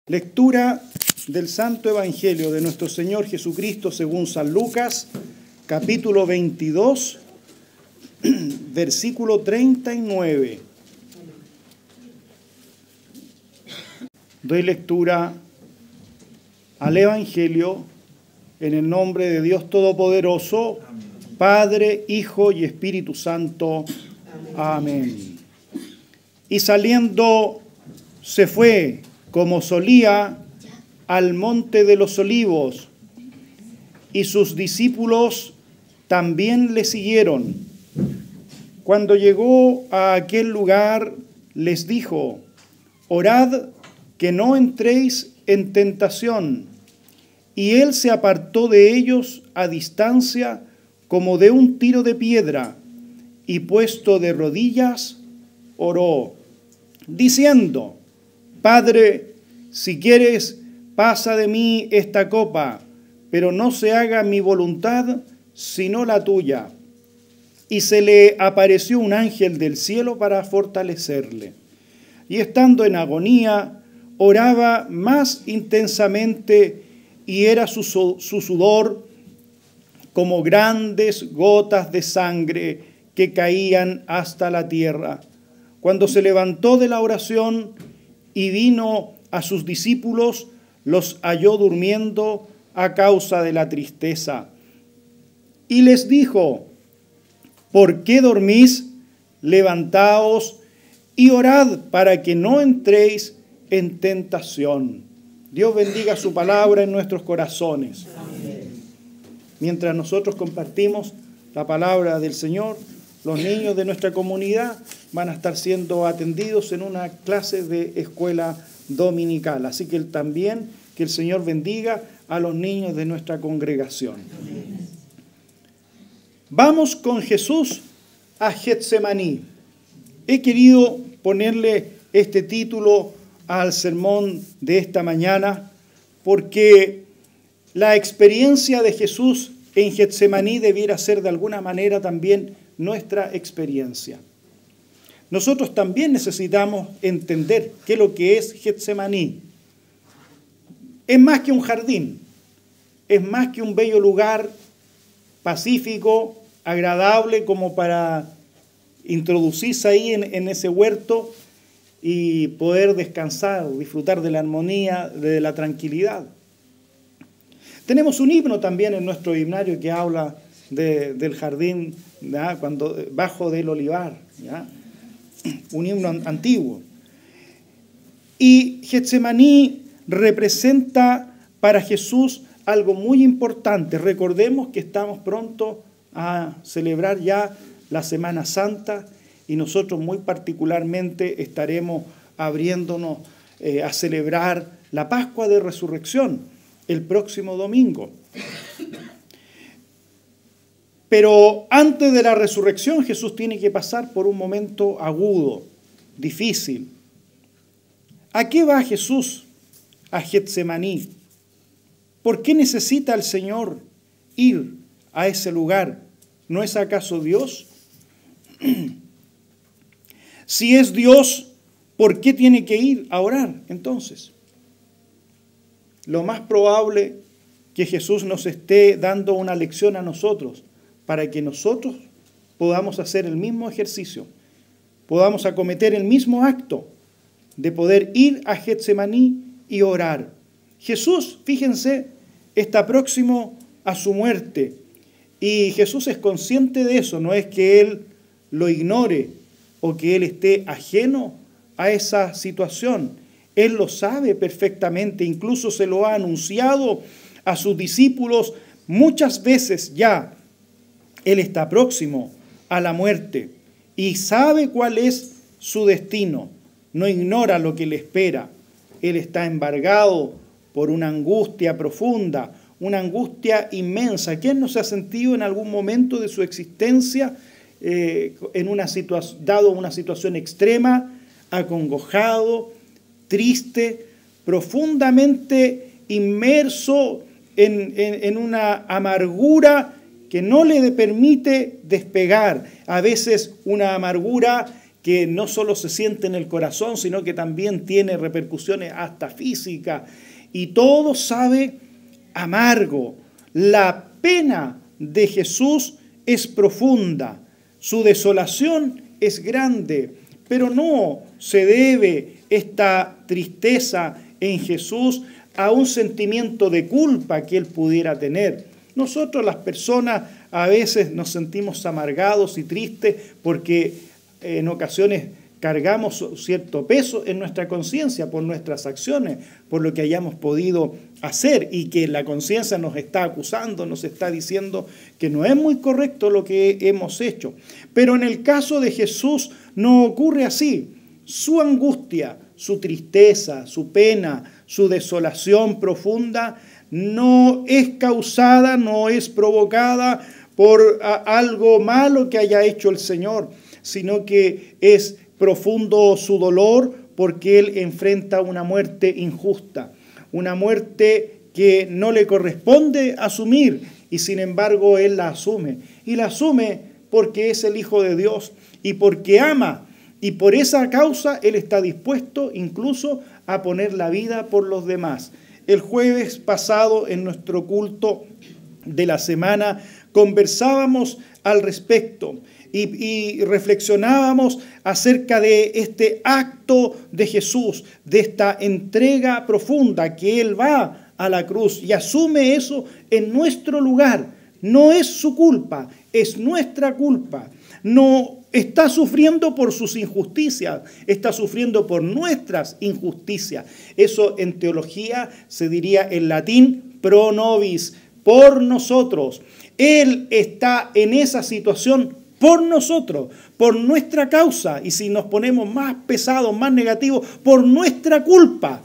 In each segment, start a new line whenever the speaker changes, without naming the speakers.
Lectura del Santo Evangelio de nuestro Señor Jesucristo según San Lucas, capítulo 22, versículo 39. Doy lectura al Evangelio en el nombre de Dios Todopoderoso, Padre, Hijo y Espíritu Santo. Amén. Y saliendo se fue, como solía, al monte de los Olivos, y sus discípulos también le siguieron. Cuando llegó a aquel lugar, les dijo: orad que no entréis en tentación. Y él se apartó de ellos a distancia, como de un tiro de piedra, y puesto de rodillas, oró, diciendo: Padre, si quieres, pasa de mí esta copa, pero no se haga mi voluntad, sino la tuya. Y se le apareció un ángel del cielo para fortalecerle. Y estando en agonía, oraba más intensamente, y era su sudor como grandes gotas de sangre que caían hasta la tierra. Cuando se levantó de la oración y vino a sus discípulos, los halló durmiendo a causa de la tristeza. Y les dijo: ¿por qué dormís? Levantaos y orad para que no entréis en tentación. Dios bendiga su palabra en nuestros corazones. Amén. Mientras nosotros compartimos la palabra del Señor, los niños de nuestra comunidad van a estar siendo atendidos en una clase de escuela dominical. Así que también que el Señor bendiga a los niños de nuestra congregación. Amén. Vamos con Jesús a Getsemaní. He querido ponerle este título al sermón de esta mañana porque la experiencia de Jesús en Getsemaní debiera ser de alguna manera también nuestra experiencia. Nosotros también necesitamos entender qué es lo que es Getsemaní. Es más que un jardín, es más que un bello lugar pacífico, agradable, como para introducirse ahí en ese huerto y poder descansar, disfrutar de la armonía, de la tranquilidad. Tenemos un himno también en nuestro himnario que habla del jardín, ¿ya? Cuando bajo del olivar, ¿ya? Un himno antiguo. Y Getsemaní representa para Jesús algo muy importante. Recordemos que estamos pronto a celebrar ya la Semana Santa y nosotros muy particularmente estaremos abriéndonos a celebrar la Pascua de Resurrección el próximo domingo. Pero antes de la resurrección, Jesús tiene que pasar por un momento agudo, difícil. ¿A qué va Jesús a Getsemaní? ¿Por qué necesita el Señor ir a ese lugar? ¿No es acaso Dios? Si es Dios, ¿por qué tiene que ir a orar entonces? Lo más probable que Jesús nos esté dando una lección a nosotros para que nosotros podamos hacer el mismo ejercicio, podamos acometer el mismo acto de poder ir a Getsemaní y orar. Jesús, fíjense, está próximo a su muerte y Jesús es consciente de eso, no es que Él lo ignore o que Él esté ajeno a esa situación. Él lo sabe perfectamente, incluso se lo ha anunciado a sus discípulos muchas veces ya. Él está próximo a la muerte y sabe cuál es su destino. No ignora lo que le espera. Él está embargado por una angustia profunda, una angustia inmensa. ¿Quién no se ha sentido en algún momento de su existencia dado una situación extrema, acongojado, triste, profundamente inmerso en una amargura que no le permite despegar? A veces una amargura que no solo se siente en el corazón, sino que también tiene repercusiones hasta físicas. Y todo sabe amargo. La pena de Jesús es profunda, su desolación es grande, pero no se debe esta tristeza en Jesús a un sentimiento de culpa que él pudiera tener. Nosotros las personas a veces nos sentimos amargados y tristes porque en ocasiones cargamos cierto peso en nuestra conciencia por nuestras acciones, por lo que hayamos podido hacer y que la conciencia nos está acusando, nos está diciendo que no es muy correcto lo que hemos hecho. Pero en el caso de Jesús no ocurre así. Su angustia, su tristeza, su pena, su desolación profunda no es causada, no es provocada por algo malo que haya hecho el Señor, sino que es profundo su dolor porque Él enfrenta una muerte injusta, una muerte que no le corresponde asumir y sin embargo Él la asume. Y la asume porque es el Hijo de Dios y porque ama. Y por esa causa Él está dispuesto incluso a poner la vida por los demás. El jueves pasado en nuestro culto de la semana conversábamos al respecto y reflexionábamos acerca de este acto de Jesús, de esta entrega profunda que Él va a la cruz y asume eso en nuestro lugar. No es su culpa, es nuestra culpa. No está sufriendo por sus injusticias, está sufriendo por nuestras injusticias. Eso en teología se diría en latín pro nobis, por nosotros. Él está en esa situación por nosotros, por nuestra causa, y si nos ponemos más pesados, más negativos, por nuestra culpa.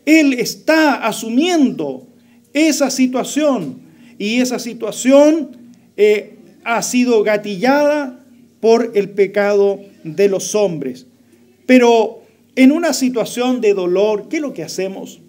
Él está asumiendo esa situación, y esa situación ha sido gatillada por el pecado de los hombres. Pero en una situación de dolor, ¿qué es lo que hacemos?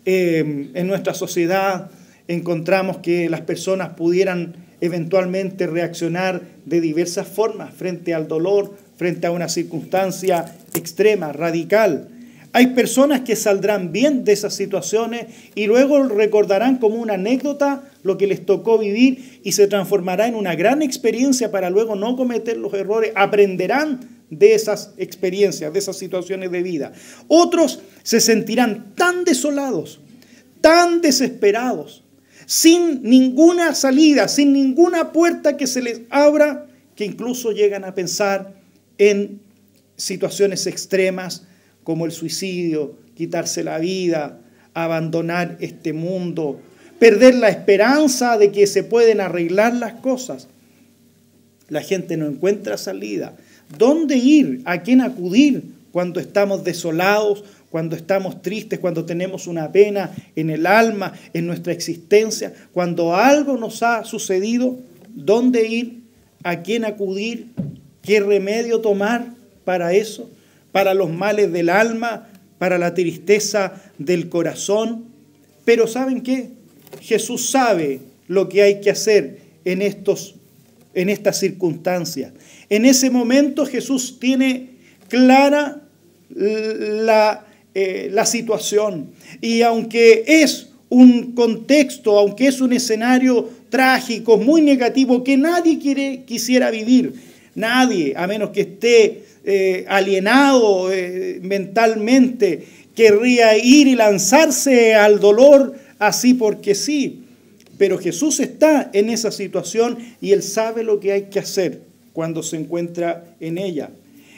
En nuestra sociedad encontramos que las personas pudieran eventualmente reaccionar de diversas formas frente al dolor, frente a una circunstancia extrema, radical. Hay personas que saldrán bien de esas situaciones y luego recordarán como una anécdota lo que les tocó vivir y se transformará en una gran experiencia para luego no cometer los errores. Aprenderán de esas experiencias, de esas situaciones de vida. Otros se sentirán tan desolados, tan desesperados, sin ninguna salida, sin ninguna puerta que se les abra, que incluso llegan a pensar en situaciones extremas como el suicidio, quitarse la vida, abandonar este mundo, perder la esperanza de que se pueden arreglar las cosas. La gente no encuentra salida. ¿Dónde ir? ¿A quién acudir cuando estamos desolados, cuando estamos tristes, cuando tenemos una pena en el alma, en nuestra existencia, cuando algo nos ha sucedido? ¿Dónde ir? ¿A quién acudir? ¿Qué remedio tomar para eso? Para los males del alma, para la tristeza del corazón. Pero ¿saben qué? Jesús sabe lo que hay que hacer en estas circunstancias. En ese momento Jesús tiene clara la situación. Y aunque es un contexto, aunque es un escenario trágico, muy negativo, que nadie quisiera vivir, nadie, a menos que esté alienado mentalmente, querría ir y lanzarse al dolor así porque sí. Pero Jesús está en esa situación y Él sabe lo que hay que hacer cuando se encuentra en ella.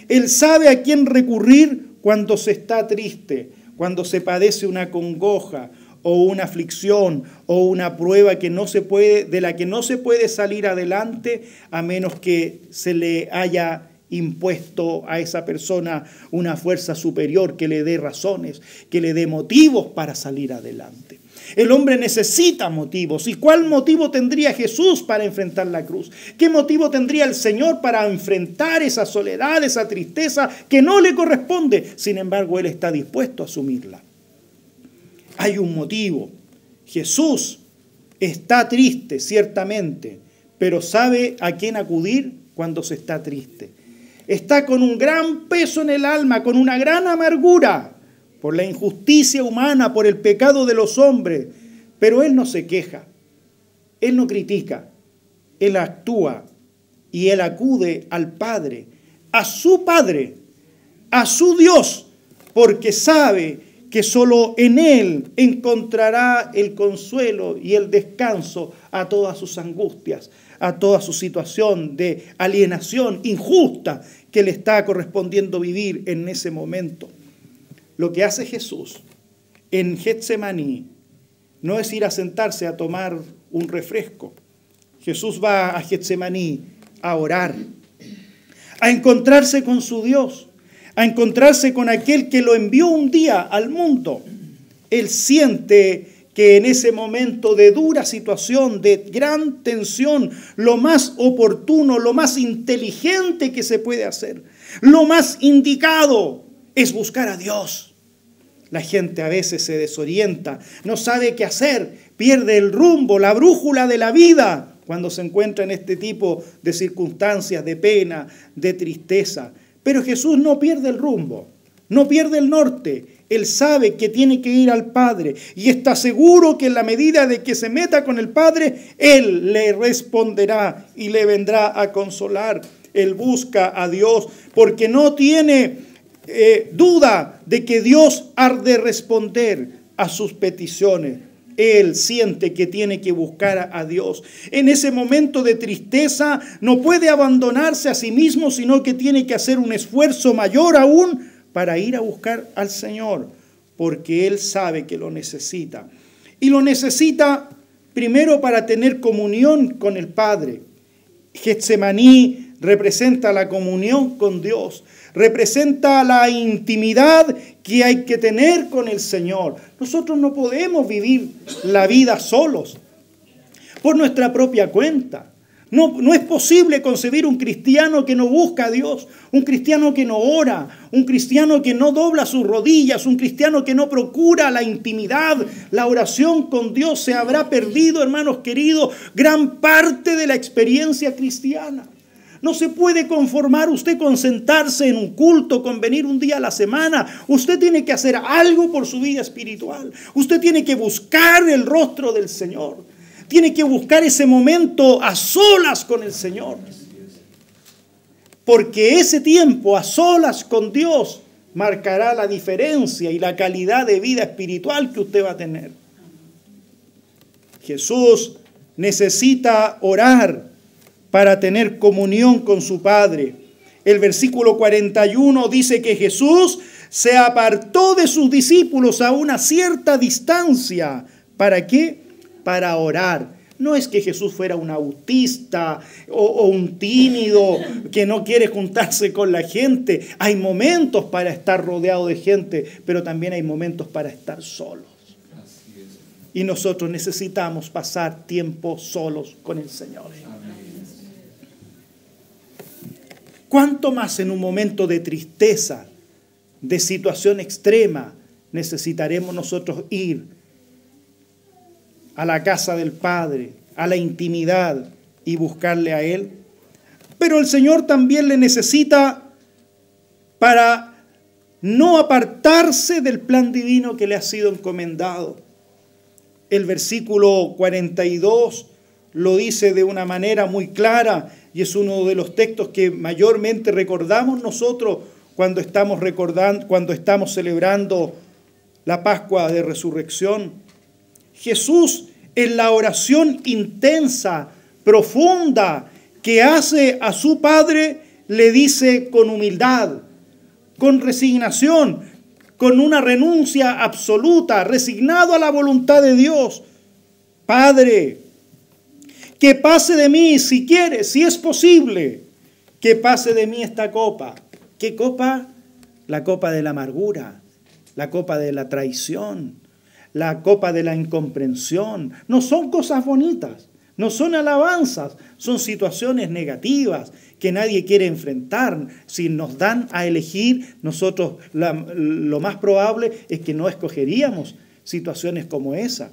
Él sabe a quién recurrir cuando se está triste, cuando se padece una congoja o una aflicción o una prueba de la que no se puede salir adelante a menos que se le haya impuesto a esa persona una fuerza superior que le dé razones, que le dé motivos para salir adelante. El hombre necesita motivos. ¿Y cuál motivo tendría Jesús para enfrentar la cruz? ¿Qué motivo tendría el Señor para enfrentar esa soledad, esa tristeza que no le corresponde? Sin embargo, Él está dispuesto a asumirla. Hay un motivo. Jesús está triste, ciertamente, pero sabe a quién acudir cuando se está triste. Está con un gran peso en el alma, con una gran amargura por la injusticia humana, por el pecado de los hombres. Pero Él no se queja, Él no critica, Él actúa y Él acude al Padre, a su Dios, porque sabe que solo en Él encontrará el consuelo y el descanso a todas sus angustias, a toda su situación de alienación injusta que le está correspondiendo vivir en ese momento. Lo que hace Jesús en Getsemaní no es ir a sentarse a tomar un refresco. Jesús va a Getsemaní a orar, a encontrarse con su Dios, a encontrarse con aquel que lo envió un día al mundo. Él siente que en ese momento de dura situación, de gran tensión, lo más oportuno, lo más inteligente que se puede hacer, lo más indicado es buscar a Dios. La gente a veces se desorienta, no sabe qué hacer, pierde el rumbo, la brújula de la vida cuando se encuentra en este tipo de circunstancias, de pena, de tristeza. Pero Jesús no pierde el rumbo, no pierde el norte. Él sabe que tiene que ir al Padre y está seguro que en la medida de que se meta con el Padre, Él le responderá y le vendrá a consolar. Él busca a Dios porque no tiene duda de que Dios ha de responder a sus peticiones. Él siente que tiene que buscar a Dios. En ese momento de tristeza no puede abandonarse a sí mismo, sino que tiene que hacer un esfuerzo mayor aún para ir a buscar al Señor, porque Él sabe que lo necesita. Y lo necesita primero para tener comunión con el Padre. Getsemaní representa la comunión con Dios, representa la intimidad que hay que tener con el Señor. Nosotros no podemos vivir la vida solos, por nuestra propia cuenta. No es posible concebir un cristiano que no busca a Dios, un cristiano que no ora, un cristiano que no dobla sus rodillas, un cristiano que no procura la intimidad, la oración con Dios. Se habrá perdido, hermanos queridos, gran parte de la experiencia cristiana. No se puede conformar usted con sentarse en un culto, con venir un día a la semana. Usted tiene que hacer algo por su vida espiritual. Usted tiene que buscar el rostro del Señor. Tiene que buscar ese momento a solas con el Señor. Porque ese tiempo a solas con Dios marcará la diferencia y la calidad de vida espiritual que usted va a tener. Jesús necesita orar para tener comunión con su Padre. El versículo 41 dice que Jesús se apartó de sus discípulos a una cierta distancia. ¿Para qué? Para orar. No es que Jesús fuera un autista o un tímido que no quiere juntarse con la gente. Hay momentos para estar rodeado de gente, pero también hay momentos para estar solos. Y nosotros necesitamos pasar tiempo solos con el Señor. ¿Cuánto más en un momento de tristeza, de situación extrema, necesitaremos nosotros ir a la casa del Padre, a la intimidad y buscarle a Él? Pero el Señor también le necesita para no apartarse del plan divino que le ha sido encomendado. El versículo 42 lo dice de una manera muy clara y es uno de los textos que mayormente recordamos nosotros cuando estamos celebrando la Pascua de Resurrección. Jesús, en la oración intensa, profunda, que hace a su Padre, le dice con humildad, con resignación, con una renuncia absoluta, resignado a la voluntad de Dios: Padre, que pase de mí, si quieres, si es posible, que pase de mí esta copa. ¿Qué copa? La copa de la amargura, la copa de la traición, la copa de la incomprensión. No son cosas bonitas, no son alabanzas, son situaciones negativas que nadie quiere enfrentar. Si nos dan a elegir, nosotros lo más probable es que no escogeríamos situaciones como esa.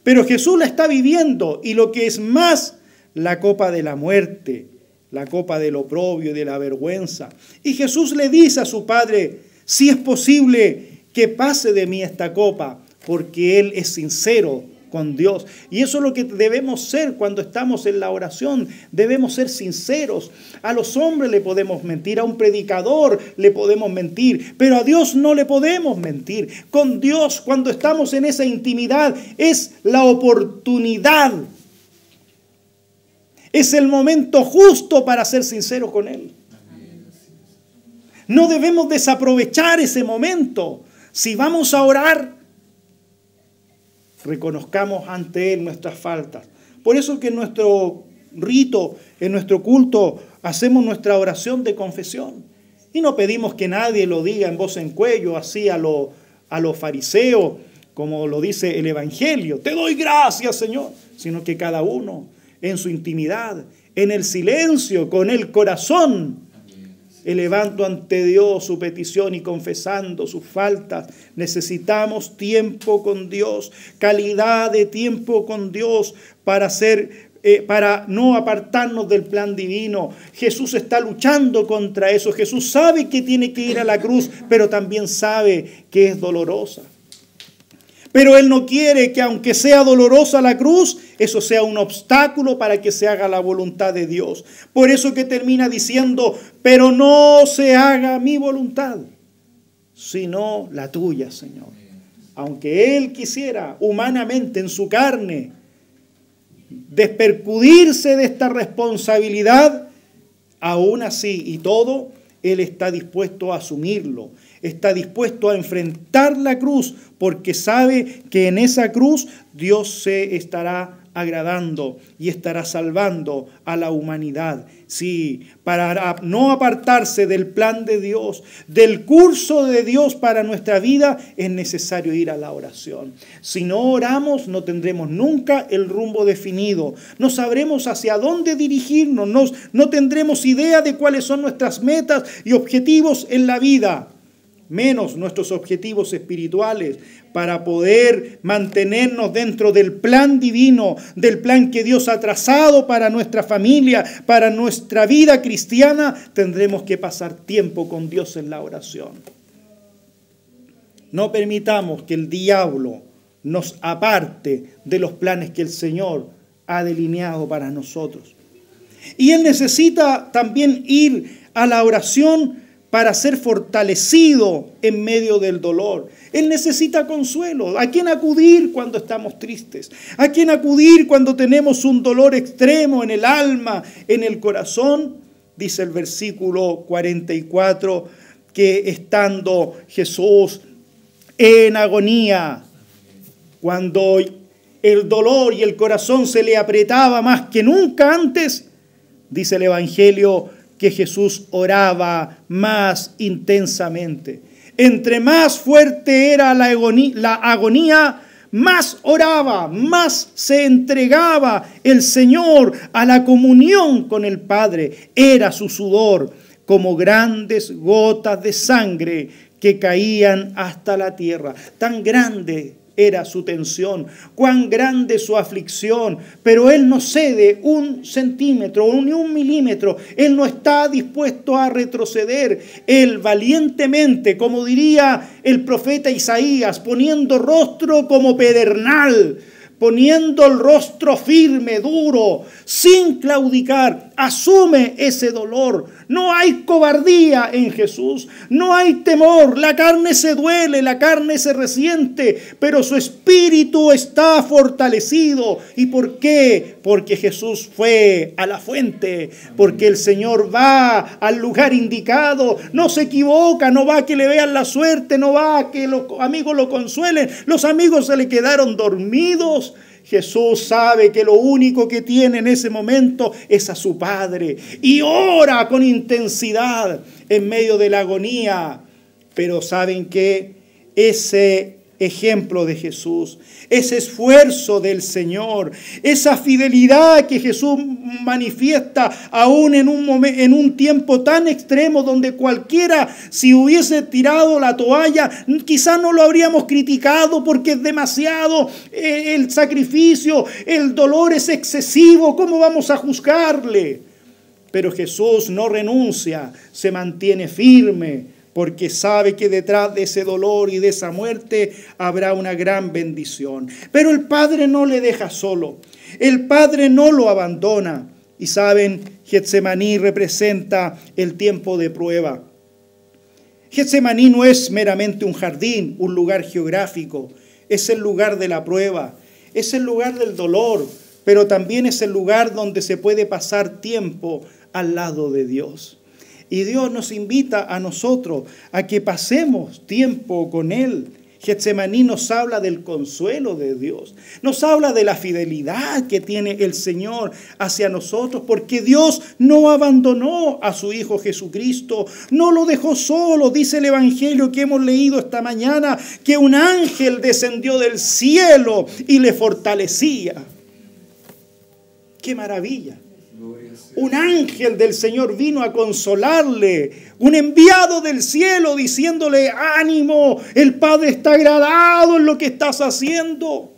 Pero Jesús la está viviendo, y lo que es más, la copa de la muerte, la copa del oprobio y de la vergüenza. Y Jesús le dice a su Padre, si es posible que pase de mí esta copa, porque Él es sincero con Dios. Y eso es lo que debemos ser cuando estamos en la oración. Debemos ser sinceros. A los hombres le podemos mentir, a un predicador le podemos mentir, pero a Dios no le podemos mentir. Con Dios, cuando estamos en esa intimidad, es la oportunidad. Es el momento justo para ser sinceros con Él. No debemos desaprovechar ese momento. Si vamos a orar, reconozcamos ante Él nuestras faltas. Por eso que en nuestro rito, en nuestro culto, hacemos nuestra oración de confesión. Y no pedimos que nadie lo diga en voz en cuello, así a los fariseos, como lo dice el Evangelio. Te doy gracias, Señor. Sino que cada uno, en su intimidad, en el silencio, con el corazón, elevando ante Dios su petición y confesando sus faltas. Necesitamos tiempo con Dios, calidad de tiempo con Dios para no apartarnos del plan divino. Jesús está luchando contra eso. Jesús sabe que tiene que ir a la cruz, pero también sabe que es dolorosa. Pero Él no quiere que, aunque sea dolorosa la cruz, eso sea un obstáculo para que se haga la voluntad de Dios. Por eso que termina diciendo, pero no se haga mi voluntad, sino la tuya, Señor. Aunque Él quisiera humanamente en su carne despercudirse de esta responsabilidad, aún así y todo, Él está dispuesto a asumirlo. Está dispuesto a enfrentar la cruz porque sabe que en esa cruz Dios se estará agradando y estará salvando a la humanidad. Sí, para no apartarse del plan de Dios, del curso de Dios para nuestra vida, es necesario ir a la oración. Si no oramos, no tendremos nunca el rumbo definido. No sabremos hacia dónde dirigirnos, no tendremos idea de cuáles son nuestras metas y objetivos en la vida, menos nuestros objetivos espirituales, para poder mantenernos dentro del plan divino, del plan que Dios ha trazado para nuestra familia, para nuestra vida cristiana. Tendremos que pasar tiempo con Dios en la oración. No permitamos que el diablo nos aparte de los planes que el Señor ha delineado para nosotros. Y Él necesita también ir a la oración para ser fortalecido en medio del dolor. Él necesita consuelo. ¿A quién acudir cuando estamos tristes? ¿A quién acudir cuando tenemos un dolor extremo en el alma, en el corazón? Dice el versículo 44, que estando Jesús en agonía, cuando el dolor y el corazón se le apretaba más que nunca antes, dice el Evangelio, que Jesús oraba más intensamente. Entre más fuerte era la agonía, más oraba, más se entregaba el Señor a la comunión con el Padre. Era su sudor como grandes gotas de sangre que caían hasta la tierra. Tan grande era su tensión, cuán grande su aflicción, pero Él no cede un centímetro ni un milímetro. Él no está dispuesto a retroceder. Él valientemente, como diría el profeta Isaías, poniendo rostro como pedernal, poniendo el rostro firme, duro, sin claudicar, asume ese dolor. No hay cobardía en Jesús, no hay temor. La carne se duele, la carne se resiente, pero su espíritu está fortalecido. ¿Y por qué? Porque Jesús fue a la fuente, porque el Señor va al lugar indicado, no se equivoca, no va a que le vean la suerte, no va a que los amigos lo consuelen. Los amigos se le quedaron dormidos. Jesús sabe que lo único que tiene en ese momento es a su Padre y ora con intensidad en medio de la agonía. Pero ¿saben qué? Ese ejemplo de Jesús, ese esfuerzo del Señor, esa fidelidad que Jesús manifiesta aún en un tiempo tan extremo donde cualquiera, si hubiese tirado la toalla, quizás no lo habríamos criticado porque es demasiado el sacrificio, el dolor es excesivo, ¿cómo vamos a juzgarle? Pero Jesús no renuncia, se mantiene firme, porque sabe que detrás de ese dolor y de esa muerte habrá una gran bendición. Pero el Padre no le deja solo, el Padre no lo abandona. Y saben, Getsemaní representa el tiempo de prueba. Getsemaní no es meramente un jardín, un lugar geográfico, es el lugar de la prueba, es el lugar del dolor, pero también es el lugar donde se puede pasar tiempo al lado de Dios. Y Dios nos invita a nosotros a que pasemos tiempo con Él. Getsemaní nos habla del consuelo de Dios, nos habla de la fidelidad que tiene el Señor hacia nosotros, porque Dios no abandonó a su Hijo Jesucristo, no lo dejó solo. Dice el Evangelio que hemos leído esta mañana, que un ángel descendió del cielo y le fortalecía. ¡Qué maravilla! Un ángel del Señor vino a consolarle, un enviado del cielo diciéndole: ánimo, el Padre está agradado en lo que estás haciendo.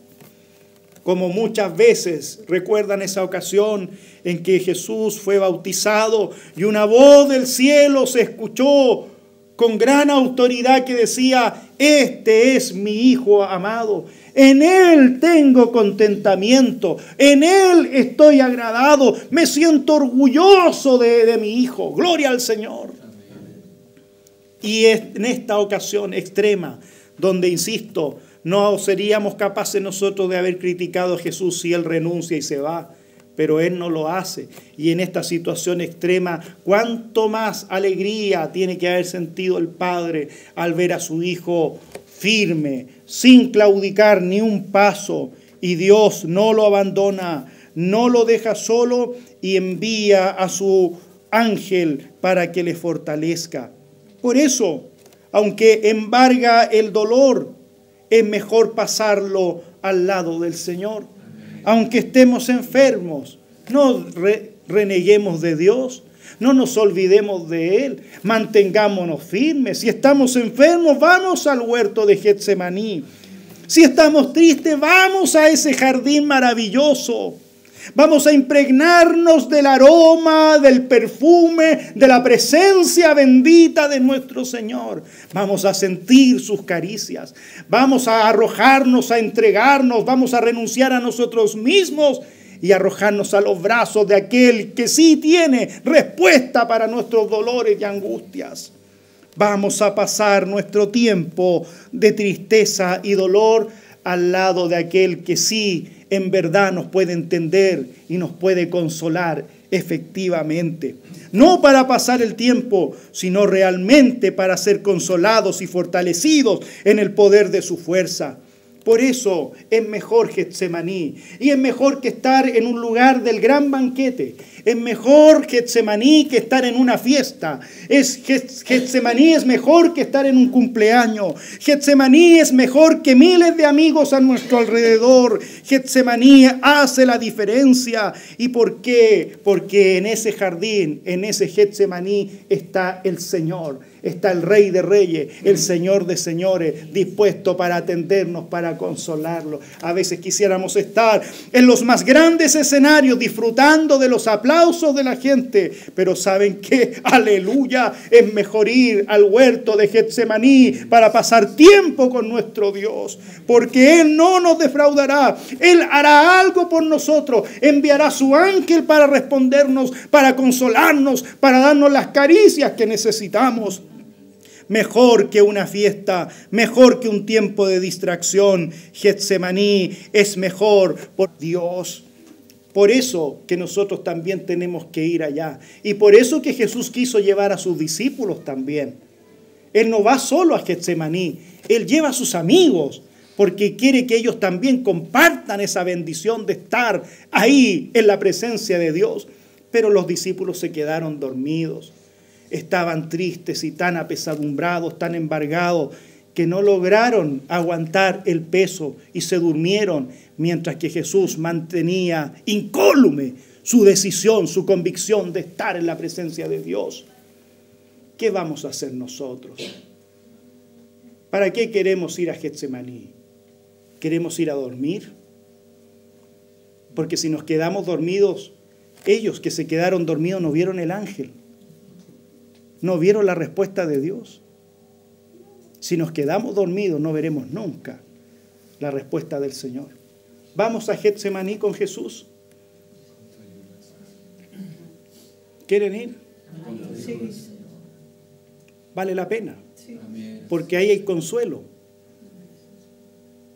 Como muchas veces recuerdan esa ocasión en que Jesús fue bautizado y una voz del cielo se escuchó con gran autoridad que decía: este es mi Hijo amado. En Él tengo contentamiento, en Él estoy agradado, me siento orgulloso de mi Hijo. Gloria al Señor. Y en esta ocasión extrema, donde, insisto, no seríamos capaces nosotros de haber criticado a Jesús si Él renuncia y se va, pero Él no lo hace. Y en esta situación extrema, cuánto más alegría tiene que haber sentido el Padre al ver a su Hijo firme, sin claudicar ni un paso, y Dios no lo abandona, no lo deja solo y envía a su ángel para que le fortalezca. Por eso, aunque embarga el dolor, es mejor pasarlo al lado del Señor. Aunque estemos enfermos, no reneguemos de Dios. No nos olvidemos de Él, mantengámonos firmes. Si estamos enfermos, vamos al huerto de Getsemaní. Si estamos tristes, vamos a ese jardín maravilloso. Vamos a impregnarnos del aroma, del perfume, de la presencia bendita de nuestro Señor. Vamos a sentir sus caricias. Vamos a arrojarnos, a entregarnos. Vamos a renunciar a nosotros mismos y arrojarnos a los brazos de aquel que sí tiene respuesta para nuestros dolores y angustias. Vamos a pasar nuestro tiempo de tristeza y dolor al lado de aquel que sí en verdad nos puede entender y nos puede consolar efectivamente. No para pasar el tiempo, sino realmente para ser consolados y fortalecidos en el poder de su fuerza. Por eso es mejor Getsemaní, y es mejor que estar en un lugar del gran banquete. Es mejor Getsemaní que estar en una fiesta. Getsemaní es mejor que estar en un cumpleaños. Getsemaní es mejor que miles de amigos a nuestro alrededor. Getsemaní hace la diferencia. ¿Y por qué? Porque en ese jardín, en ese Getsemaní está el Señor. Está el Rey de Reyes, el Señor de Señores, dispuesto para atendernos, para consolarlos. A veces quisiéramos estar en los más grandes escenarios, disfrutando de los aplausos de la gente. Pero ¿saben qué? Aleluya, es mejor ir al huerto de Getsemaní para pasar tiempo con nuestro Dios. Porque Él no nos defraudará. Él hará algo por nosotros. Enviará su ángel para respondernos, para consolarnos, para darnos las caricias que necesitamos. Mejor que una fiesta, mejor que un tiempo de distracción. Getsemaní es mejor por Dios. Por eso que nosotros también tenemos que ir allá. Y por eso que Jesús quiso llevar a sus discípulos también. Él no va solo a Getsemaní, Él lleva a sus amigos, porque quiere que ellos también compartan esa bendición de estar ahí en la presencia de Dios. Pero los discípulos se quedaron dormidos. Estaban tristes y tan apesadumbrados, tan embargados, que no lograron aguantar el peso y se durmieron, mientras que Jesús mantenía incólume su decisión, su convicción de estar en la presencia de Dios. ¿Qué vamos a hacer nosotros? ¿Para qué queremos ir a Getsemaní? ¿Queremos ir a dormir? Porque si nos quedamos dormidos, Ellos que se quedaron dormidos no vieron el ángel, no vieron la respuesta de Dios. Si nos quedamos dormidos no veremos nunca la respuesta del Señor. Vamos a Getsemaní con Jesús. ¿Quieren ir?
Sí.
Vale la pena,
Sí.
porque ahí hay consuelo.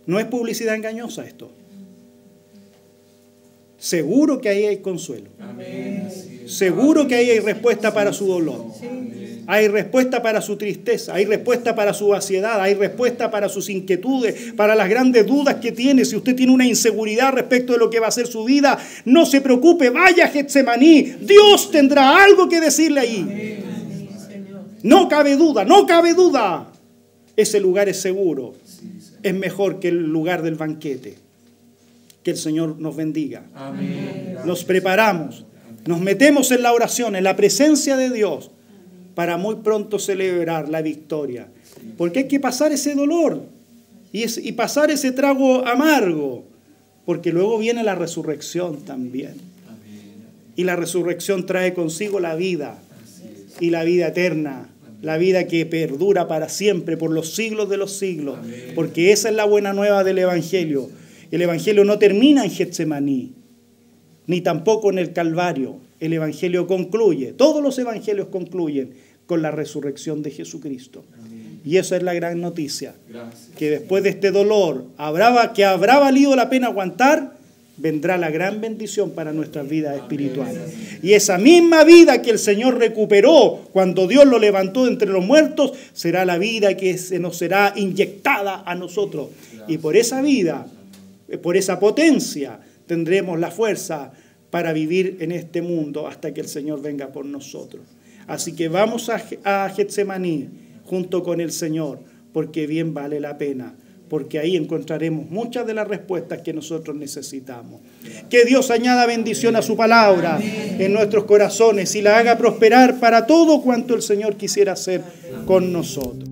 No es publicidad engañosa esto. Seguro que ahí hay consuelo. Seguro que ahí hay respuesta para su dolor. Hay respuesta para su tristeza, hay respuesta para su ansiedad, hay respuesta para sus inquietudes, para las grandes dudas que tiene. Si usted tiene una inseguridad respecto de lo que va a ser su vida, no se preocupe, vaya a Getsemaní. Dios tendrá algo que decirle ahí. No cabe duda, no cabe duda. Ese lugar es seguro. Es mejor que el lugar del banquete. Que el Señor nos bendiga. Nos preparamos, nos metemos en la oración, en la presencia de Dios, para muy pronto celebrar la victoria. Porque hay que pasar ese dolor y pasar ese trago amargo, porque luego viene la resurrección también. Y la resurrección trae consigo la vida, y la vida eterna, la vida que perdura para siempre, por los siglos de los siglos, porque esa es la buena nueva del Evangelio. El Evangelio no termina en Getsemaní, ni tampoco en el Calvario. El Evangelio concluye, todos los Evangelios concluyen con la resurrección de Jesucristo. Y esa es la gran noticia, que después de este dolor que habrá valido la pena aguantar, vendrá la gran bendición para nuestras vidas espirituales. Y esa misma vida que el Señor recuperó cuando Dios lo levantó de entre los muertos, será la vida que se nos será inyectada a nosotros. Y por esa vida, por esa potencia, tendremos la fuerza para vivir en este mundo hasta que el Señor venga por nosotros. Así que vamos a Getsemaní junto con el Señor, porque bien vale la pena, porque ahí encontraremos muchas de las respuestas que nosotros necesitamos. Que Dios añada bendición a su palabra en nuestros corazones y la haga prosperar para todo cuanto el Señor quisiera hacer con nosotros.